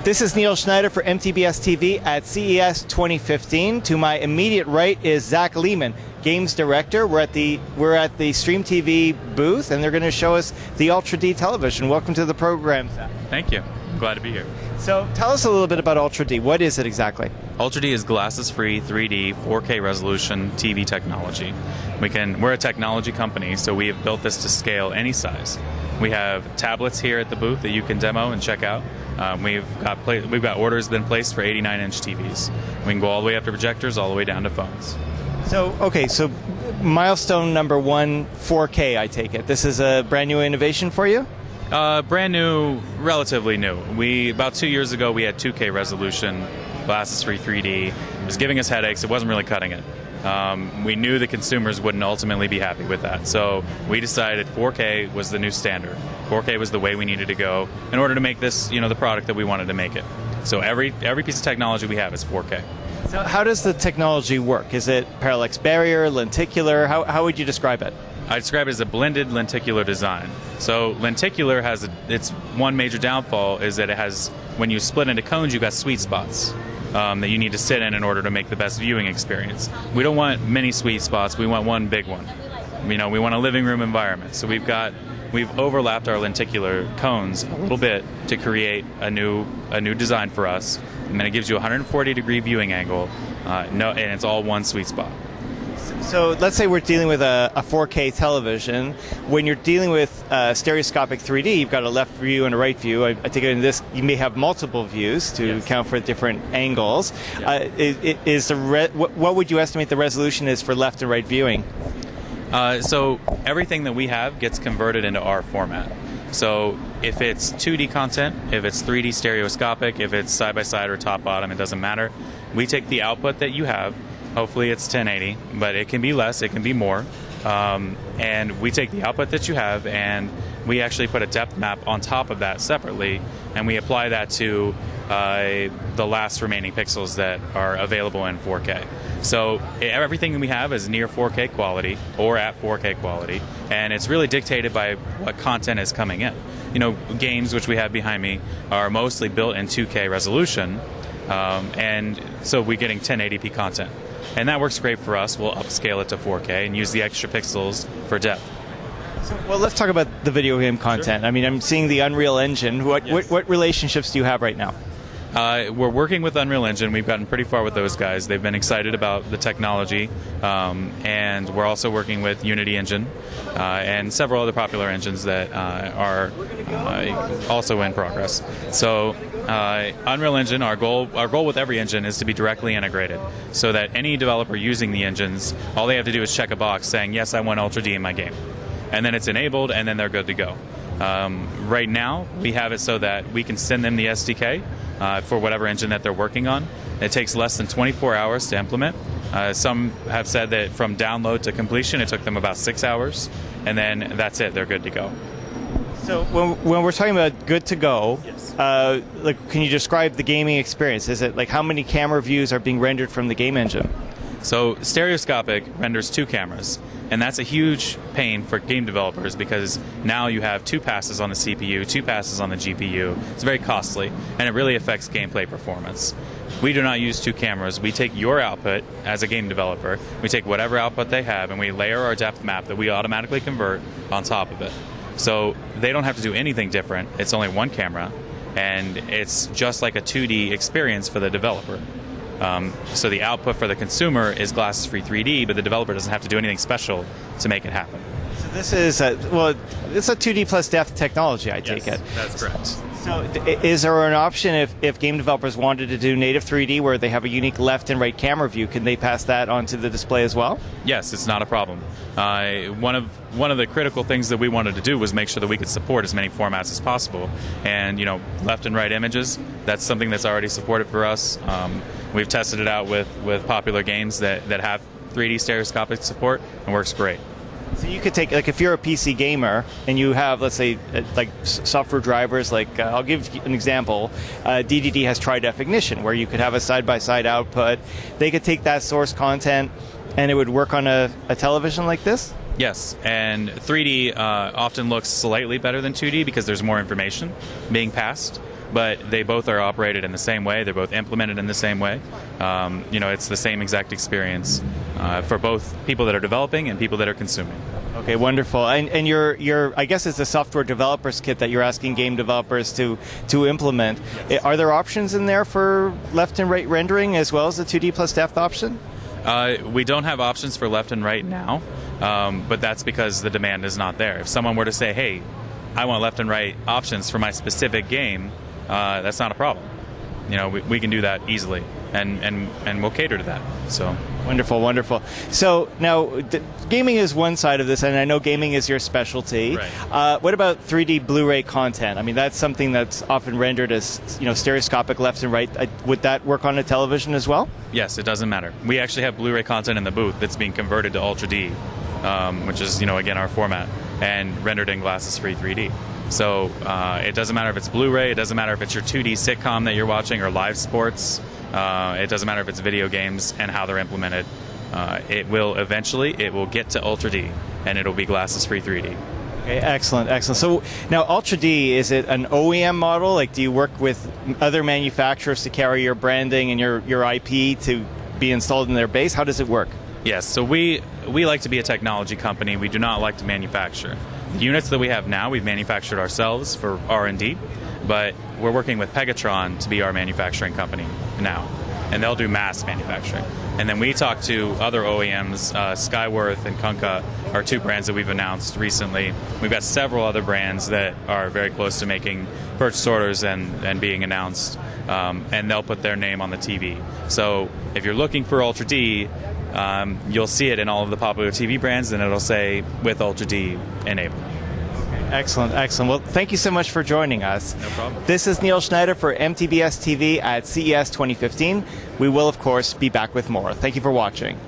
This is Neil Schneider for MTBS-TV at CES 2015. To my immediate right is Zach Lehman, Games Director. We're at the Stream TV booth, and they're going to show us the Ultra D television. Welcome to the program, Zach. Thank you. I'm glad to be here. So tell us a little bit about Ultra D. What is it exactly? Ultra D is glasses-free 3D 4K resolution TV technology. We're a technology company, so we have built this to scale any size. We have tablets here at the booth that you can demo and check out. We've got orders been placed for 89-inch TVs. We can go all the way up to projectors, all the way down to phones. So Milestone #1 4K, I take it. This is a brand new innovation for you? Brand new, relatively new. About 2 years ago, we had 2K resolution, glasses-free 3D. It was giving us headaches. It wasn't really cutting it. We knew the consumers wouldn't ultimately be happy with that. So we decided 4K was the new standard. 4K was the way we needed to go in order to make this, the product that we wanted to make it. So every piece of technology we have is 4K. So how does the technology work? Is it parallax barrier, lenticular? How would you describe it? I describe it as a blended lenticular design. So lenticular has its one major downfall is that it has, when you split into cones, you've got sweet spots that you need to sit in order to make the best viewing experience. We don't want many sweet spots. We want one big one. We want a living room environment. So we've overlapped our lenticular cones a little bit to create a new design for us, and then it gives you a 140-degree viewing angle, and it's all one sweet spot. So let's say we're dealing with a 4K television. When you're dealing with stereoscopic 3D, you've got a left view and a right view. I think in this you may have multiple views to account for different angles. Yeah. What would you estimate the resolution is for left and right viewing? So everything that we have gets converted into our format. So if it's 2D content, if it's 3D stereoscopic, if it's side-by-side or top-bottom, it doesn't matter. We take the output that you have. Hopefully it's 1080, but it can be less, it can be more. And we take the output that you have, and we actually put a depth map on top of that separately, and we apply that to the last remaining pixels that are available in 4K. So everything that we have is near 4K quality or at 4K quality, and it's really dictated by what content is coming in. Games, which we have behind me, are mostly built in 2K resolution, and so we're getting 1080p content. And that works great for us. We'll upscale it to 4K and use the extra pixels for depth. Well, let's talk about the video game content. Sure. I mean, I'm seeing the Unreal Engine. What relationships do you have right now? We're working with Unreal Engine. We've gotten pretty far with those guys. They've been excited about the technology. And we're also working with Unity Engine and several other popular engines that are also in progress. So Unreal Engine, our goal with every engine is to be directly integrated so that any developer using the engines, all they have to do is check a box saying, yes, I want Ultra D in my game. And then it's enabled, and then they're good to go. Right now, we have it so that we can send them the SDK for whatever engine that they're working on. It takes less than 24 hours to implement. Some have said that from download to completion, it took them about 6 hours, and then that's it. They're good to go. So when we're talking about good to go, yes. Can you describe the gaming experience? Is it like how many camera views are being rendered from the game engine? So stereoscopic renders 2 cameras, and that's a huge pain for game developers because now you have 2 passes on the CPU, 2 passes on the GPU. It's very costly, and it really affects gameplay performance. We do not use 2 cameras. We take your output as a game developer, we take whatever output they have, and we layer our depth map that we automatically convert on top of it. So they don't have to do anything different. It's only 1 camera, and it's just like a 2D experience for the developer. So the output for the consumer is glasses-free 3D, but the developer doesn't have to do anything special to make it happen. So this is it's a 2D plus depth technology, I take it. That's correct. So is there an option if game developers wanted to do native 3D where they have a unique left and right camera view, can they pass that onto the display as well? Yes, it's not a problem. One of the critical things that we wanted to do was make sure that we could support as many formats as possible. And left and right images, that's something that's already supported for us. We've tested it out with popular games that have 3D stereoscopic support and works great. So you could take, if you're a PC gamer and you have, let's say, software drivers, I'll give you an example. DDD has Tri-Def Ignition, where you could have a side-by-side output. They could take that source content and it would work on a television like this? Yes, and 3D often looks slightly better than 2D because there's more information being passed. but they both are operated in the same way. They're both implemented in the same way. It's the same exact experience for both people that are developing and people that are consuming. Okay, wonderful. And your I guess it's a software developers kit that you're asking game developers to implement. Yes. Are there options in there for left and right rendering as well as the 2D plus depth option? We don't have options for left and right now, but that's because the demand is not there. If someone were to say, hey, I want left and right options for my specific game, that's not a problem. We can do that easily, and we'll cater to that. So wonderful, wonderful. So now, gaming is one side of this, and I know gaming is your specialty. Right. What about 3D Blu-ray content? I mean, that's something that's often rendered as stereoscopic left and right. Would that work on a television as well? Yes, it doesn't matter. We actually have Blu-ray content in the booth that's being converted to Ultra D, which is again our format, and rendered in glasses-free 3D. So it doesn't matter if it's Blu-ray, it doesn't matter if it's your 2D sitcom that you're watching or live sports, it doesn't matter if it's video games and how they're implemented. It will get to Ultra D, and it'll be glasses-free 3D. Okay, excellent, excellent. So now Ultra D, is it an OEM model? Like, do you work with other manufacturers to carry your branding and your IP to be installed in their base? How does it work? Yes, so we like to be a technology company. We do not like to manufacture. The units that we have now, we've manufactured ourselves for R&D, but we're working with Pegatron to be our manufacturing company now, and they'll do mass manufacturing. And then we talk to other OEMs, Skyworth and Kunkka are two brands that we've announced recently. We've got several other brands that are very close to making purchase orders and being announced, and they'll put their name on the TV. So if you're looking for Ultra D, you'll see it in all of the popular TV brands, and it'll say with Ultra D enabled. Excellent, excellent. Well, thank you so much for joining us. No problem. This is Neil Schneider for MTBS-TV at CES 2015. We will, of course, be back with more. Thank you for watching.